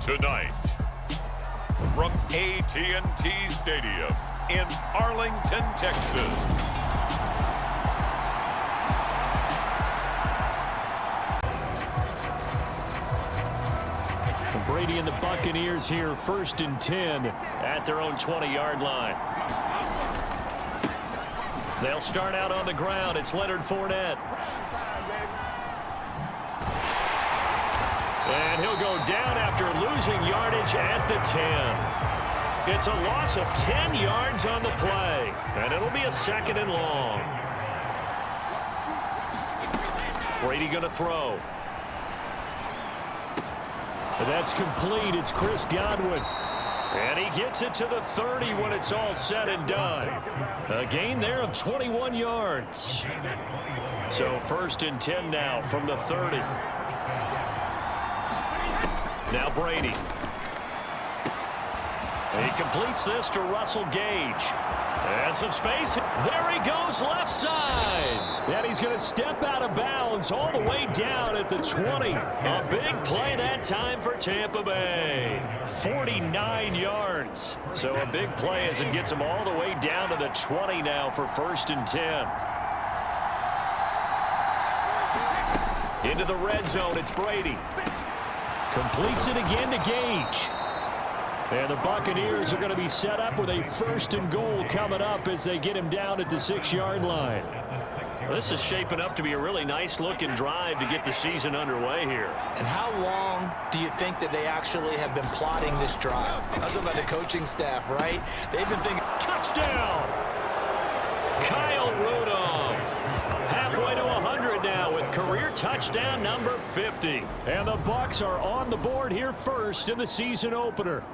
Tonight, from AT&T Stadium in Arlington, Texas. Brady and the Buccaneers here, 1st and 10 at their own 20-yard line. They'll start out on the ground. It's Leonard Fournette. And he'll go down after losing yardage at the 10. It's a loss of 10 yards on the play, and it'll be a 2nd and long. Brady going to throw. That's complete. It's Chris Godwin. And he gets it to the 30 when it's all said and done. A gain there of 21 yards. So 1st and 10 now from the 30. Now Brady. He completes this to Russell Gage. And some space. There he goes left side. And he's going to step out of bounds all the way down at the 20. A big play that time for Tampa Bay. 49 yards. So a big play as it gets him all the way down to the 20 now for 1st and 10. Into the red zone, it's Brady. Completes it again to Gage. And the Buccaneers are going to be set up with a 1st and goal coming up as they get him down at the 6-yard line. This is shaping up to be a really nice-looking drive to get the season underway here. And how long do you think that they actually have been plotting this drive? I'm talking about the coaching staff, right? They've been thinking, touchdown! Kyle Rudolph. Halfway to 100 now with career touchdown number 50. And the Bucs are on the board here first in the season opener.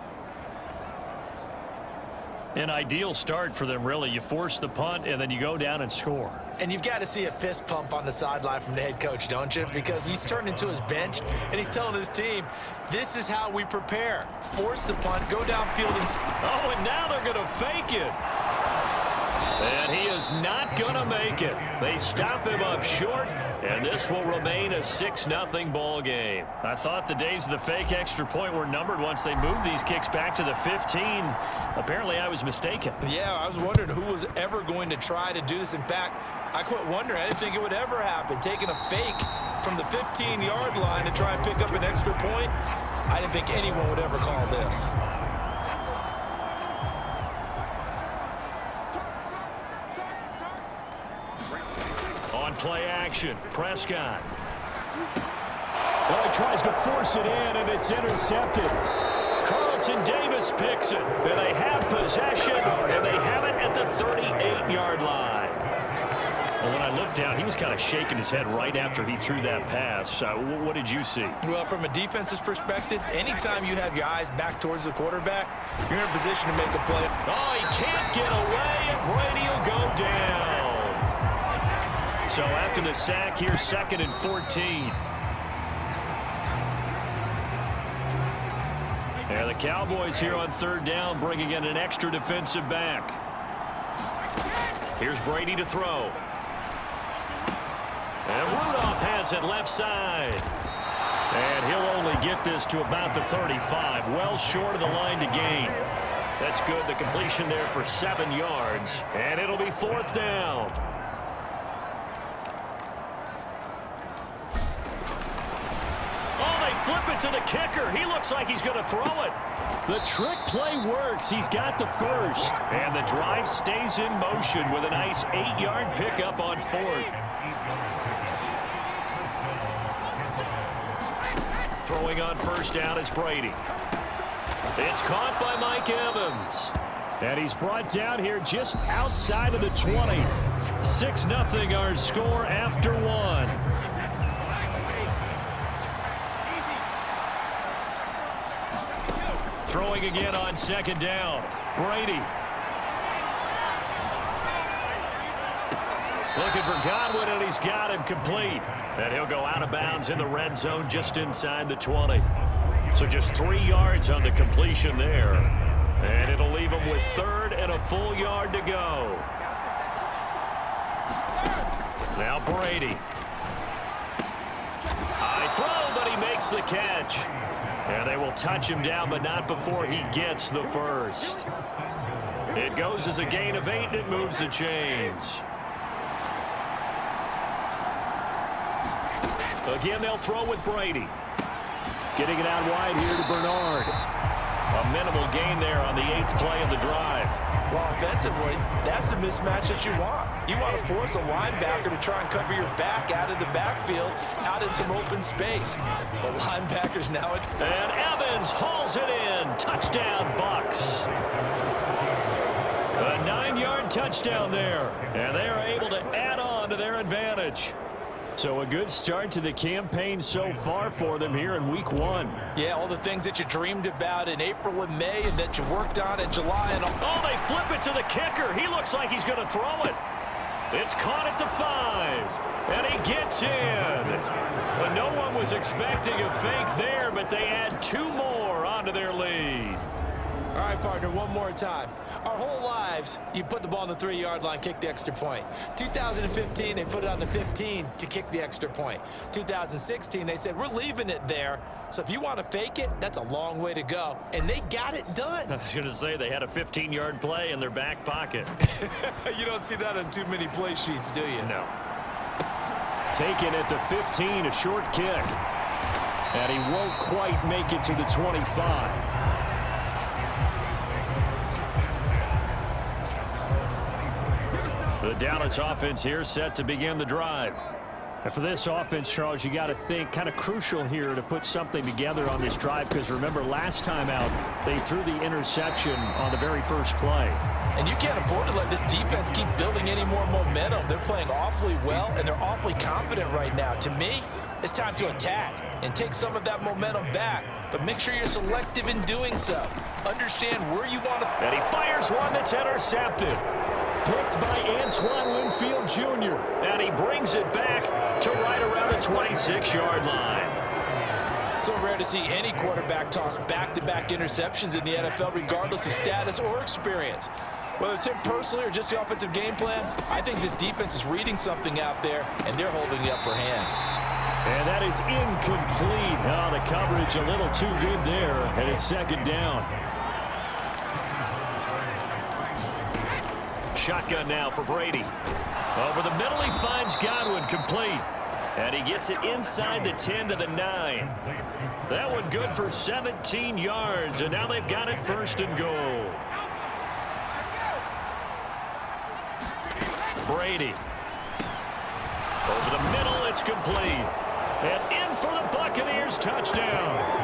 An ideal start for them, really. You force the punt, and then you go down and score. And you've got to see a fist pump on the sideline from the head coach, don't you? Because he's turned into his bench, and he's telling his team, this is how we prepare. Force the punt, go downfield. Oh, and now they're going to fake it. And he is not going to make it. They stop him up short, and this will remain a 6-0 ball game. I thought the days of the fake extra point were numbered once they moved these kicks back to the 15. Apparently, I was mistaken. Yeah, I was wondering who was ever going to try to do this. In fact, I quit wondering. I didn't think it would ever happen. Taking a fake from the 15-yard line to try and pick up an extra point, I didn't think anyone would ever call this. Play action. Prescott. Well, he tries to force it in, and it's intercepted. Carlton Davis picks it, and they have possession, and they have it at the 38-yard line. Well, when I looked down, he was kind of shaking his head right after he threw that pass. What did you see? Well, from a defense's perspective, anytime you have your eyes back towards the quarterback, you're in a position to make a play. Oh, he can't get away, and Brady will go down. So after the sack here, 2nd and 14. And the Cowboys here on 3rd down, bringing in an extra defensive back. Here's Brady to throw. And Rudolph has it left side. And he'll only get this to about the 35, well short of the line to gain. That's good. The completion there for 7 yards. And it'll be 4th down. Flip it to the kicker. He looks like he's going to throw it. The trick play works. He's got the 1st. And the drive stays in motion with a nice 8-yard pickup on 4th. Throwing on 1st down is Brady. It's caught by Mike Evans. And he's brought down here just outside of the 20. 6-0 our score after 1. Throwing again on 2nd down. Brady. Looking for Godwin, and he's got him complete. And he'll go out of bounds in the red zone just inside the 20. So just 3 yards on the completion there. And it'll leave him with 3rd and a full yard to go. Now Brady. High throw, but he makes the catch. And they will touch him down, but not before he gets the first. It goes as a gain of 8, and it moves the chains. Again, they'll throw with Brady. Getting it out wide here to Bernard. A minimal gain there on the 8th play of the drive. Well, offensively, that's the mismatch that you want. You want to force a linebacker to try and cover your back out of the backfield, out in some open space. The linebacker's now... And Evans hauls it in. Touchdown, Bucs. A 9-yard touchdown there. And they are able to add on to their advantage. So a good start to the campaign so far for them here in week 1. Yeah, all the things that you dreamed about in April and May and that you worked on in July. And oh, they flip it to the kicker. He looks like he's going to throw it. It's caught at the 5. And he gets in. But no one was expecting a fake there, but they add 2 more onto their lead. All right, partner, one more time. Our whole lives, you put the ball on the 3-yard line, kick the extra point. 2015, they put it on the 15 to kick the extra point. 2016, they said, we're leaving it there. So if you want to fake it, that's a long way to go. And they got it done. I was going to say they had a 15-yard play in their back pocket. You don't see that on too many play sheets, do you? No. Taken at the 15, a short kick. And he won't quite make it to the 25. The Dallas offense here set to begin the drive. And for this offense, Charles, you got to think kind of crucial here to put something together on this drive, because remember last time out they threw the interception on the very first play. And you can't afford to let this defense keep building any more momentum. They're playing awfully well, and they're awfully confident right now. To me, it's time to attack and take some of that momentum back. But make sure you're selective in doing so. Understand where you want to... And he fires one that's intercepted. Picked by Antoine Winfield Jr. And he brings it back to right around the 26-yard line. So rare to see any quarterback toss back-to-back interceptions in the NFL, regardless of status or experience. Whether it's him personally or just the offensive game plan, I think this defense is reading something out there, and they're holding the upper hand. And that is incomplete. Oh, the coverage a little too good there, and it's second down. Shotgun now for Brady. Over the middle, he finds Godwin, complete. And he gets it inside the 10 to the 9. That one good for 17 yards, and now they've got it first and goal. Brady. Over the middle, it's complete. And in for the Buccaneers, touchdown.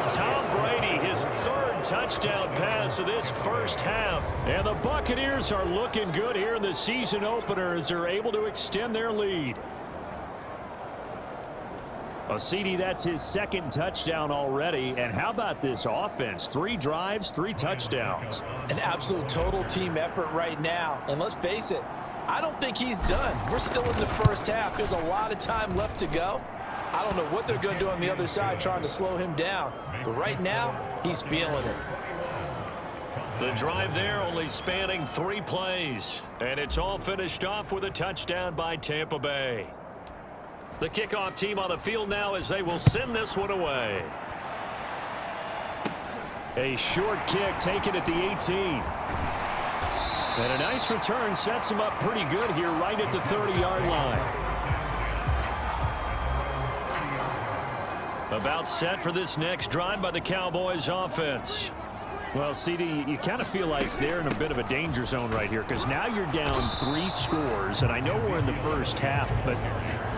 Tom Brady, his 3rd touchdown pass of this first half. And the Buccaneers are looking good here in the season opener as they're able to extend their lead. Well, CD, that's his 2nd touchdown already. And how about this offense? 3 drives, 3 touchdowns. An absolute total team effort right now. And let's face it, I don't think he's done. We're still in the first half. There's a lot of time left to go. I don't know what they're going to do on the other side trying to slow him down. But right now, he's feeling it. The drive there only spanning 3 plays. And it's all finished off with a touchdown by Tampa Bay. The kickoff team on the field now as they will send this one away. A short kick taken at the 18. And a nice return sets him up pretty good here right at the 30-yard line. About set for this next drive by the Cowboys offense. Well, CD, you kind of feel like they're in a bit of a danger zone right here, because now you're down 3 scores, and I know we're in the first half, but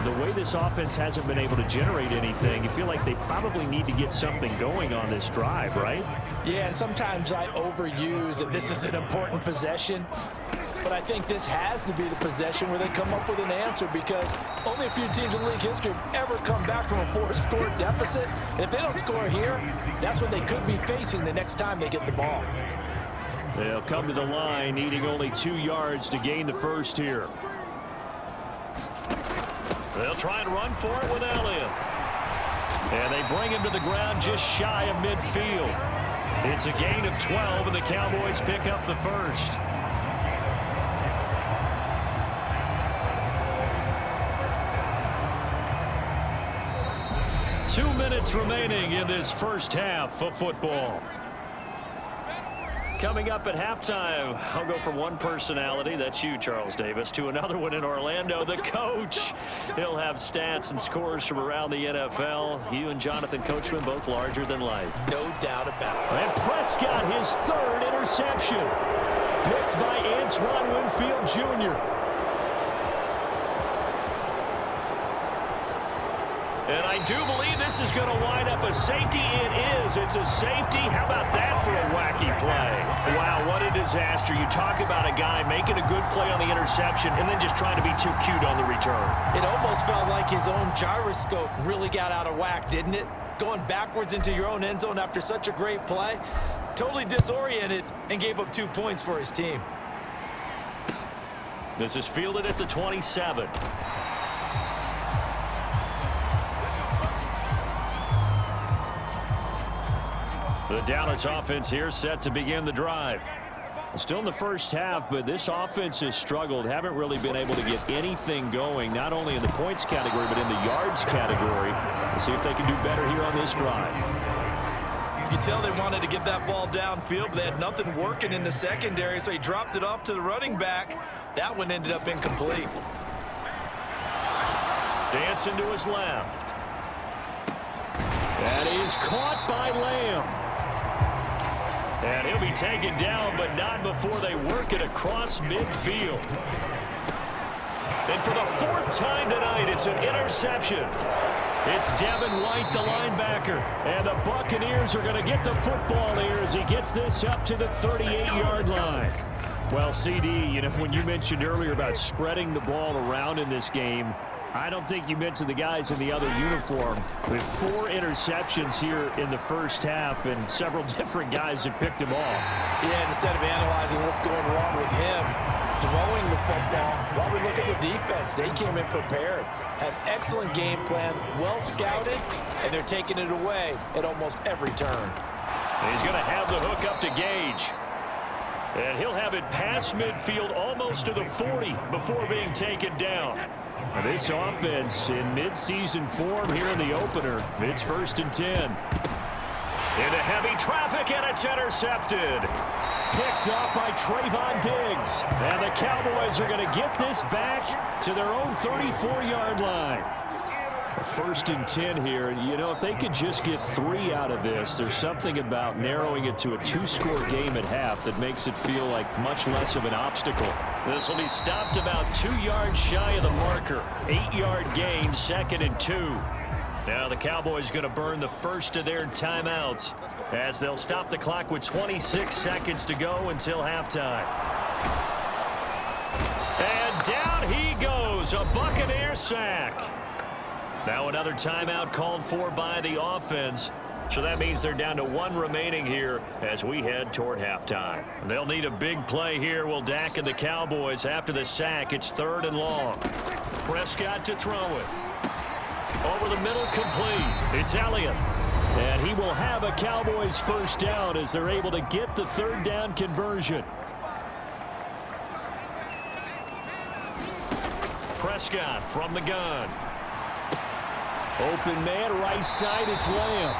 the way this offense hasn't been able to generate anything, you feel like they probably need to get something going on this drive, right? Yeah, and sometimes I overuse that this is an important possession. But I think this has to be the possession where they come up with an answer, because only a few teams in league history have ever come back from a 4-score deficit. And if they don't score here, that's what they could be facing the next time they get the ball. They'll come to the line needing only 2 yards to gain the first here. They'll try and run for it with Elliott. And they bring him to the ground just shy of midfield. It's a gain of 12, and the Cowboys pick up the first. 2 minutes remaining in this first half of football. Coming up at halftime, I'll go from one personality, that's you, Charles Davis, to another one in Orlando, the coach. He'll have stats and scores from around the NFL. You and Jonathan Coachman both larger than life. No doubt about it. And Prescott, his third interception. Picked by Antoine Winfield Jr. And I do believe this is going to wind up a safety. It is. It's a safety. How about that for a wacky play? Wow, what a disaster. You talk about a guy making a good play on the interception and then just trying to be too cute on the return. It almost felt like his own gyroscope really got out of whack, didn't it? Going backwards into your own end zone after such a great play. Totally disoriented and gave up 2 points for his team. This is fielded at the 27. The Dallas offense here set to begin the drive. Still in the first half, but this offense has struggled. Haven't really been able to get anything going, not only in the points category, but in the yards category. Let's see if they can do better here on this drive. You can tell they wanted to get that ball downfield, but they had nothing working in the secondary, so he dropped it off to the running back. That one ended up incomplete. Dancing to his left. That is caught by Lamb. And he'll be taken down, but not before they work it across midfield. And for the fourth time tonight, it's an interception. It's Devin White, the linebacker. And the Buccaneers are going to get the football here as he gets this up to the 38-yard line. Well, CD, you know, when you mentioned earlier about spreading the ball around in this game, I don't think you mentioned the guys in the other uniform. With 4 interceptions here in the first half, and several different guys have picked him off. Yeah, instead of analyzing what's going wrong with him throwing the football, while we look at the defense, they came in prepared, had excellent game plan, well scouted, and they're taking it away at almost every turn. He's going to have the hook up to Gage. And he'll have it past midfield almost to the 40 before being taken down. This offense in midseason form here in the opener. It's 1st and 10. Into heavy traffic, and it's intercepted. Picked up by Trayvon Diggs. And the Cowboys are going to get this back to their own 34-yard line. 1st and 10 here. You know, if they could just get 3 out of this, there's something about narrowing it to a 2-score game at half that makes it feel like much less of an obstacle. This will be stopped about 2 yards shy of the marker. 8-yard gain, 2nd and 2. Now the Cowboys going to burn the first of their timeouts as they'll stop the clock with 26 seconds to go until halftime. And down he goes, a Buccaneer sack. Now another timeout called for by the offense. So that means they're down to 1 remaining here as we head toward halftime. They'll need a big play here. Will Dak and the Cowboys after the sack. It's 3rd and long. Prescott to throw it. Over the middle, complete. It's Elliott. And he will have a Cowboys first down as they're able to get the 3rd down conversion. Prescott from the gun. Open man, right side, it's Lamb.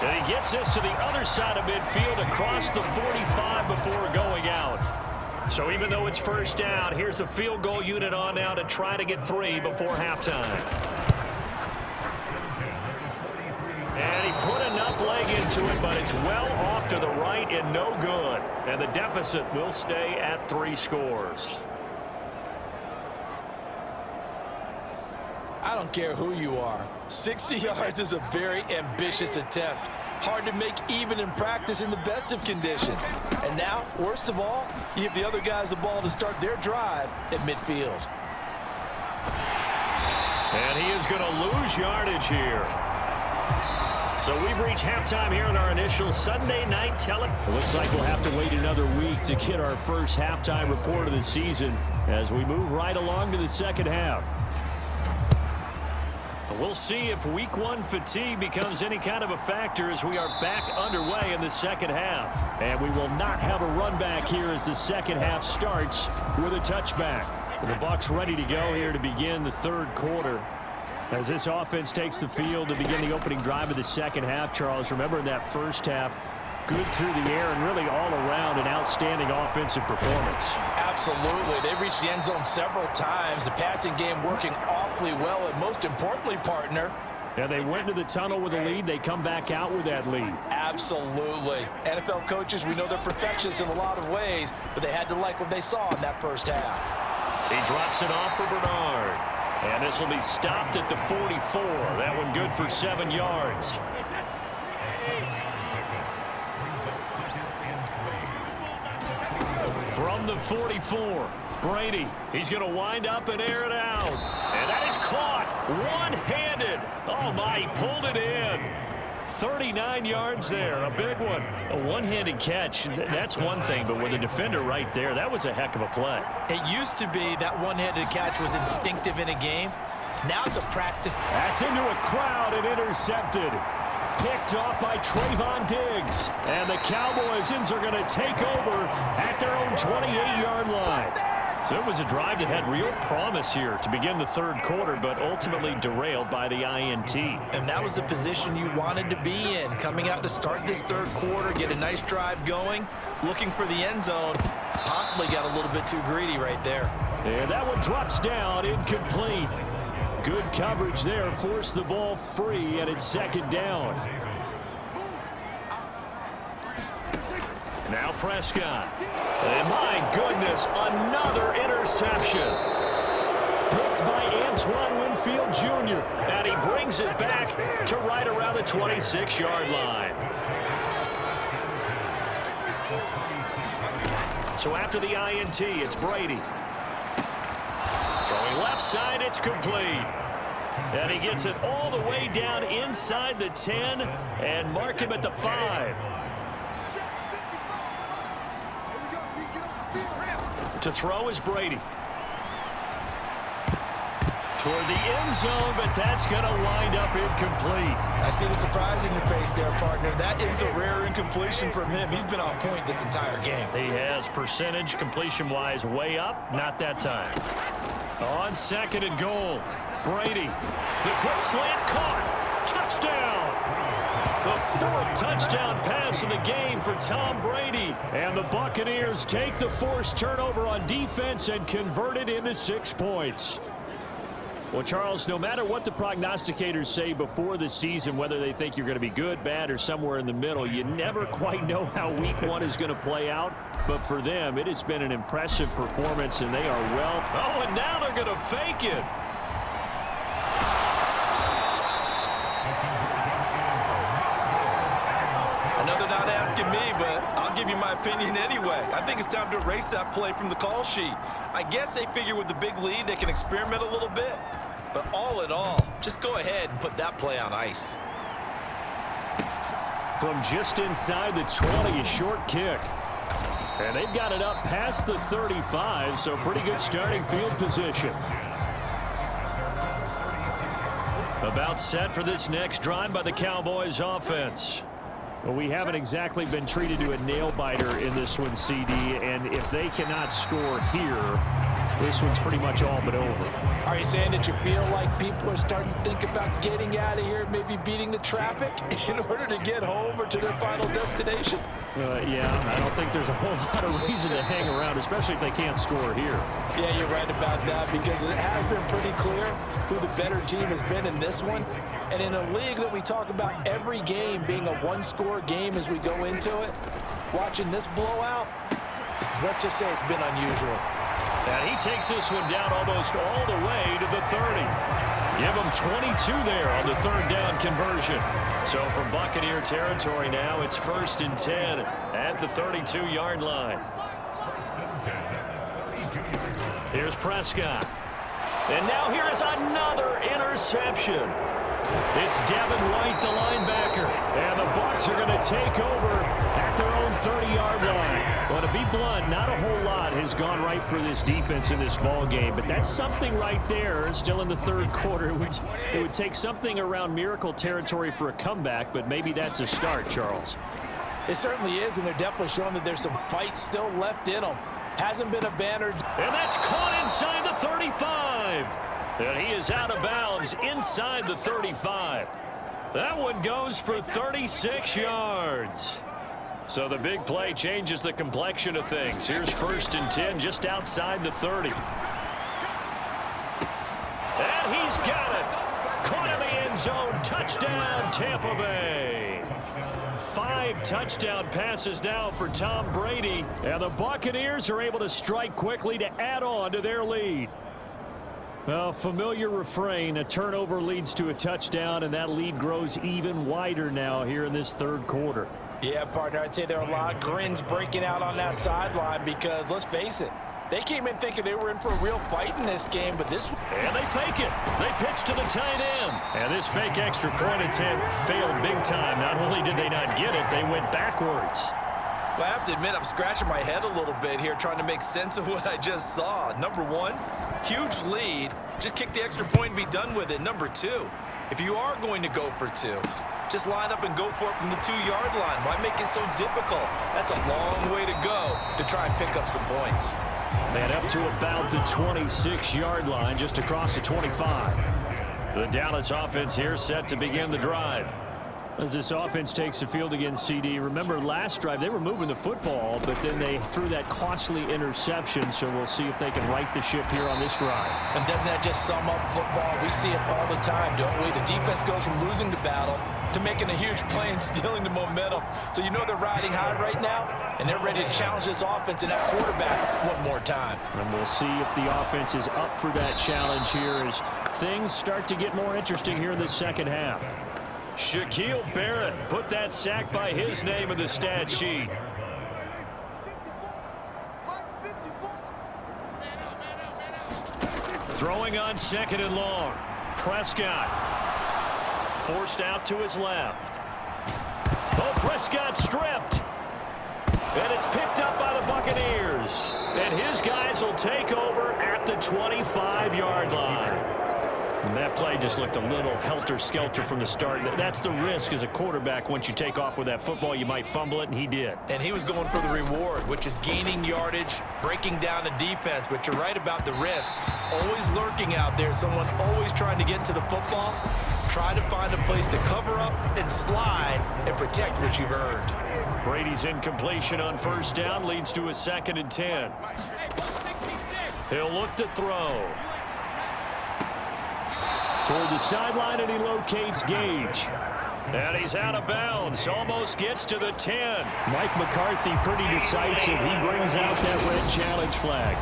And he gets this to the other side of midfield across the 45 before going out. So even though it's first down, here's the field goal unit on now to try to get 3 before halftime. And he put enough leg into it, but it's well off to the right and no good. And the deficit will stay at 3 scores. I don't care who you are. 60 yards is a very ambitious attempt. Hard to make even in practice in the best of conditions. And now, worst of all, you give the other guys the ball to start their drive at midfield. And he is going to lose yardage here. So we've reached halftime here in our initial Sunday night It looks like we'll have to wait another week to get our first halftime report of the season as we move right along to the second half. We'll see if week 1 fatigue becomes any kind of a factor as we are back underway in the second half. And we will not have a run back here as the second half starts with a touchback. The Bucs ready to go here to begin the 3rd quarter. As this offense takes the field to begin the opening drive of the second half, Charles, remember in that first half, good through the air and really all around an outstanding offensive performance. Absolutely. They reached the end zone several times. The passing game working awfully well, and most importantly, partner, yeah, they went into the tunnel with a lead. They come back out with that lead. Absolutely. NFL coaches, we know they're perfectionists in a lot of ways, but they had to like what they saw in that first half. He drops it off for Bernard. And this will be stopped at the 44. That one good for 7 yards. From the 44, Brady. He's going to wind up and air it out. And that is caught one-handed. Oh, my, he pulled it in. 39 yards there, a big one. A one-handed catch, that's one thing, but with a defender right there, that was a heck of a play. It used to be that one-handed catch was instinctive in a game. Now it's a practice. That's into a crowd and intercepted. Picked off by Trayvon Diggs. And the Cowboys are going to take over at their own 28-yard line. So it was a drive that had real promise here to begin the third quarter, but ultimately derailed by the INT. And that was the position you wanted to be in, coming out to start this third quarter, get a nice drive going, looking for the end zone. Possibly got a little bit too greedy right there. And that one drops down, incomplete. Good coverage there, forced the ball free, and it's second down. Now Prescott. And my goodness, another interception. Picked by Antoine Winfield Jr. And he brings it back to right around the 26-yard line. So after the INT, it's Brady. Throwing left side, it's complete. And he gets it all the way down inside the 10 and mark him at the 5. To throw is Brady. Toward the end zone, but that's going to wind up incomplete. I see the surprise in your face there, partner. That is a rare incompletion from him. He's been on point this entire game. He has percentage completion-wise way up. Not that time. On second and goal, Brady. The quick slant caught. Touchdown. The fourth touchdown pass of the game for Tom Brady. And the Buccaneers take the forced turnover on defense and convert it into 6 points. Well, Charles, no matter what the prognosticators say before the season, whether they think you're going to be good, bad, or somewhere in the middle, you never quite know how week one is going to play out. But for them, it has been an impressive performance, and they are well. Oh, and now they're going to fake it. Another not asking me, but I'll give you my opinion anyway. I think it's time to erase that play from the call sheet. I guess they figure with the big lead, they can experiment a little bit. But all in all, just go ahead and put that play on ice. From just inside the 20, a short kick. And they've got it up past the 35, so pretty good starting field position. About set for this next drive by the Cowboys offense. Well, we haven't exactly been treated to a nail-biter in this one, CD, and if they cannot score here, this one's pretty much all but over. Are you saying that you feel like people are starting to think about getting out of here, maybe beating the traffic in order to get home or to their final destination? Yeah, I don't think there's a whole lot of reason to hang around, especially if they can't score here. Yeah, you're right about that, because it has been pretty clear who the better team has been in this one. And in a league that we talk about every game being a one-score game as we go into it, watching this blowout, let's just say it's been unusual. And he takes this one down almost all the way to the 30. Give him 22 there on the third down conversion. So from Buccaneer territory now, it's 1st and 10 at the 32-yard line. Here's Prescott. And now here is another interception. It's Devin White, the linebacker. And the Bucs are going to take over at their own 30-yard line. Well, to be blunt, not a whole lot has gone right for this defense in this ball game, but that's something right there. Still in the third quarter. It would take something around miracle territory for a comeback, but maybe that's a start, Charles. It certainly is, and they're definitely showing that there's some fight still left in them. Hasn't been abandoned. And that's caught inside the 35. And he is out of bounds inside the 35. That one goes for 36 yards. So the big play changes the complexion of things. Here's 1st and 10 just outside the 30. And he's got it. Caught in the end zone. Touchdown, Tampa Bay. 5 touchdown passes now for Tom Brady. And the Buccaneers are able to strike quickly to add on to their lead. Well, familiar refrain. A turnover leads to a touchdown, and that lead grows even wider now here in this 3rd quarter. Yeah, partner, I'd say there are a lot of grins breaking out on that sideline because, let's face it, they came in thinking they were in for a real fight in this game, but this... And they fake it. They pitch to the tight end. And this fake extra point attempt failed big time. Not only did they not get it, they went backwards. Well, I have to admit, I'm scratching my head a little bit here trying to make sense of what I just saw. Number one, huge lead. Just kick the extra point and be done with it. Number two, if you are going to go for 2, just line up and go for it from the 2-yard line. Why make it so difficult? That's a long way to go to try and pick up some points. And up to about the 26-yard line, just across the 25. The Dallas offense here set to begin the drive. As this offense takes the field against CD, remember last drive they were moving the football, but then they threw that costly interception, so we'll see if they can right the ship here on this drive. And doesn't that just sum up football? We see it all the time, don't we? The defense goes from losing the battle to making a huge play and stealing the momentum. So you know they're riding high right now, and they're ready to challenge this offense and that quarterback one more time. And we'll see if the offense is up for that challenge here as things start to get more interesting here in the second half. Shaquille Barrett put that sack by his name in the stat sheet. Throwing on 2nd and long. Prescott forced out to his left. Oh, Prescott stripped. And it's picked up by the Buccaneers. And his guys will take over at the 25-yard line. And that play just looked a little helter-skelter from the start. That's the risk as a quarterback. Once you take off with that football, you might fumble it, and he did. And he was going for the reward, which is gaining yardage, breaking down the defense. But you're right about the risk. Always lurking out there, someone always trying to get to the football. Try to find a place to cover up and slide and protect what you've earned. Brady's incompletion on 1st down leads to a 2nd and 10. He'll look to throw. Toward the sideline, and he locates Gage. And he's out of bounds. Almost gets to the 10. Mike McCarthy pretty decisive. He brings out that red challenge flag.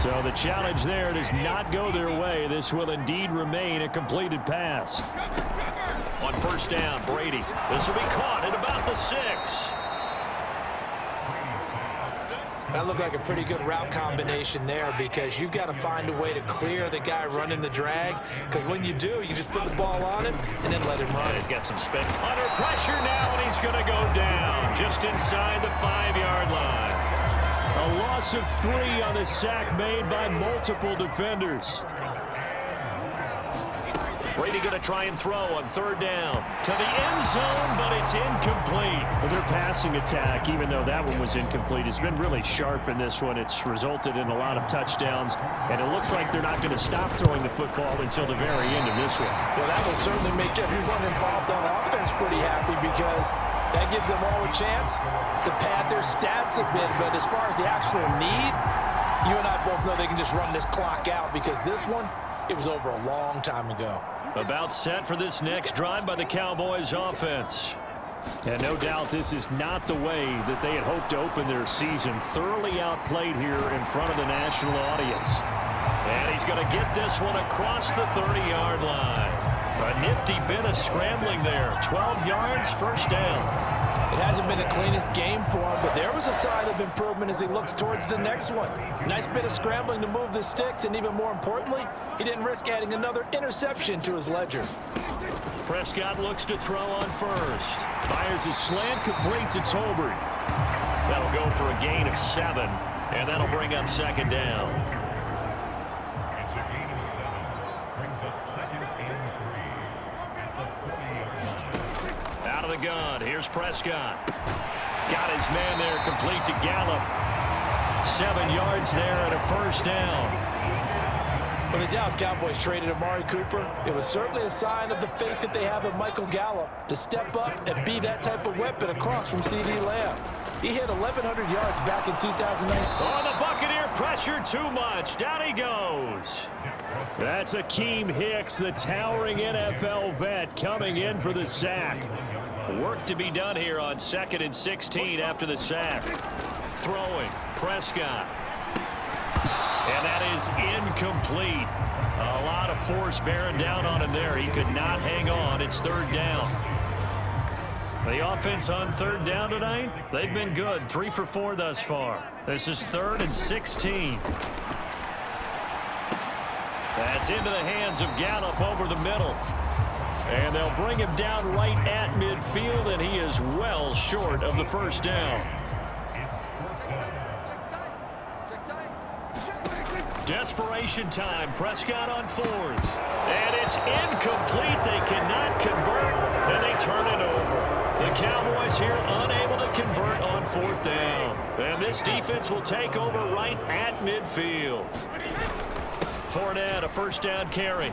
So the challenge there does not go their way. This will indeed remain a completed pass. On 1st down, Brady. This will be caught at about the 6. That looked like a pretty good route combination there because you've got to find a way to clear the guy running the drag, because when you do, you just put the ball on him and then let him run. He's got some spin. Under pressure now, and he's going to go down just inside the 5-yard line. A loss of 3 on the sack made by multiple defenders. Brady going to try and throw on 3rd down to the end zone, but it's incomplete. Well, their passing attack, even though that one was incomplete, has been really sharp in this one. It's resulted in a lot of touchdowns, and it looks like they're not going to stop throwing the football until the very end of this one. Well, that will certainly make everyone involved on offense pretty happy because that gives them all a chance to pad their stats a bit. But as far as the actual need, you and I both know they can just run this clock out because this one, it was over a long time ago. About set for this next drive by the Cowboys offense. And no doubt this is not the way that they had hoped to open their season. Thoroughly outplayed here in front of the national audience. And he's going to get this one across the 30-yard line. A nifty bit of scrambling there. 12 yards, 1st down. It hasn't been the cleanest game for him, but there was a sign of improvement as he looks towards the next one. Nice bit of scrambling to move the sticks, and even more importantly, he didn't risk adding another interception to his ledger. Prescott looks to throw on 1st. Fires a slant, complete to Tolbert. That'll go for a gain of 7, and that'll bring up 2nd down. Out of the gun, here's Prescott. Got his man there, complete to Gallup. 7 yards there and a first down. When the Dallas Cowboys traded Amari Cooper, it was certainly a sign of the faith that they have in Michael Gallup to step up and be that type of weapon across from C.D. Lamb. He hit 1,100 yards back in 2009. Oh, the Buccaneer pressure too much. Down he goes. That's Akeem Hicks, the towering NFL vet, coming in for the sack. Work to be done here on 2nd and 16 after the sack. Throwing, Prescott. And that is incomplete. A lot of force bearing down on him there. He could not hang on. It's 3rd down. The offense on 3rd down tonight, they've been good. 3 for 4 thus far. This is 3rd and 16. That's into the hands of Gallup over the middle. And they'll bring him down right at midfield, and he is well short of the first down. Desperation time. Prescott on 4th. And it's incomplete. They cannot convert, and they turn it over. The Cowboys here unable to convert on 4th down. And this defense will take over right at midfield. Fournette, a first down carry.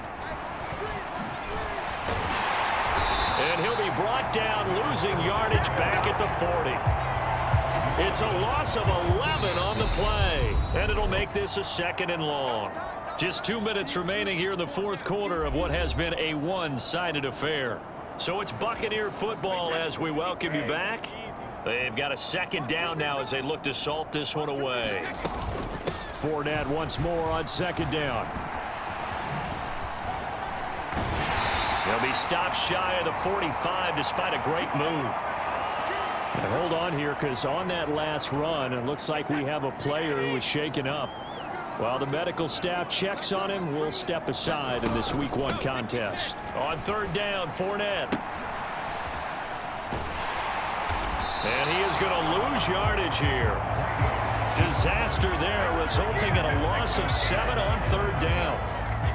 And he'll be brought down, losing yardage back at the 40. It's a loss of 11 on the play, and it'll make this a 2nd and long. Just 2 minutes remaining here in the 4th quarter of what has been a one-sided affair. So it's Buccaneer football as we welcome you back. They've got a 2nd down now as they look to salt this one away. Fournette once more on 2nd down. He'll be stopped shy of the 45 despite a great move. And hold on here, because on that last run, it looks like we have a player who is shaken up. While the medical staff checks on him, we'll step aside in this Week 1 contest. On 3rd down, Fournette. And he is going to lose yardage here. Disaster there, resulting in a loss of 7 on 3rd down.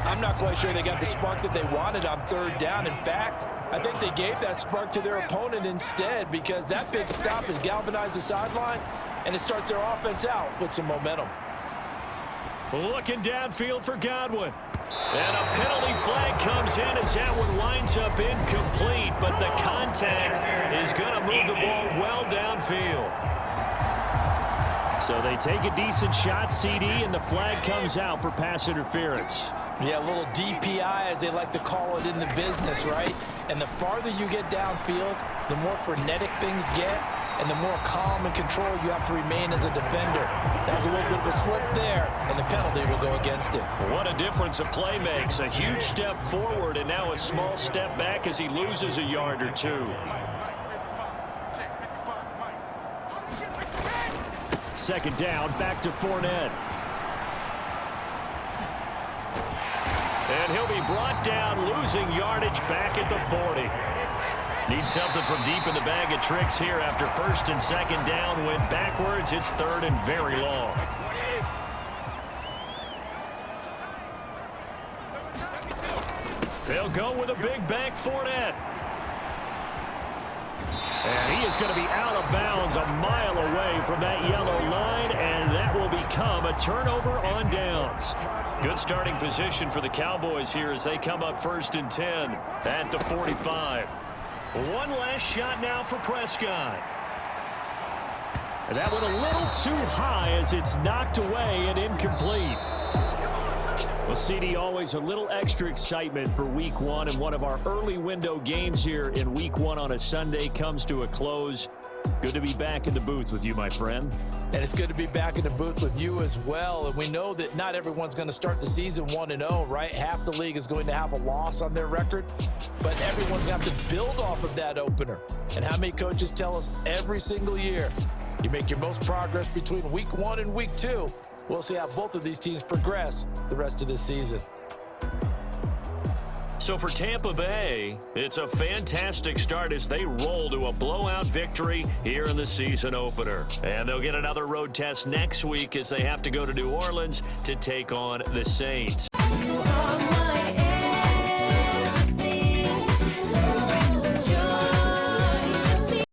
I'm not quite sure they got the spark that they wanted on 3rd down. In fact, I think they gave that spark to their opponent instead, because that big stop has galvanized the sideline, and it starts their offense out with some momentum. Looking downfield for Godwin. And a penalty flag comes in as that one winds up incomplete, but the contact is going to move the ball well downfield. So they take a decent shot, CD, and the flag comes out for pass interference. Yeah, a little DPI, as they like to call it in the business, right? And the farther you get downfield, the more frenetic things get, and the more calm and control you have to remain as a defender. That was a little bit of a slip there, and the penalty will go against it. What a difference a play makes. A huge step forward and now a small step back as he loses a yard or two. Second down, back to Fournette. And he'll be brought down, losing yardage back at the 40. Needs something from deep in the bag of tricks here after 1st and 2nd down. Went backwards. It's 3rd and very long. They'll go with a big bank Fournette. And he is going to be out of bounds a mile away from that yellow line, and that will become a turnover on downs. Good starting position for the Cowboys here as they come up 1st and 10 at the 45. One last shot now for Prescott. And that went a little too high as it's knocked away and incomplete. Well, CD, always a little extra excitement for Week 1, and one of our early window games here in Week 1 on a Sunday comes to a close. Good to be back in the booth with you, my friend. And it's good to be back in the booth with you as well. And we know that not everyone's going to start the season 1-0, right? Half the league is going to have a loss on their record, but everyone's got to build off of that opener. And how many coaches tell us every single year, you make your most progress between Week 1 and Week 2. We'll see how both of these teams progress the rest of this season. So for Tampa Bay, it's a fantastic start as they roll to a blowout victory here in the season opener. And they'll get another road test next week as they have to go to New Orleans to take on the Saints. You are my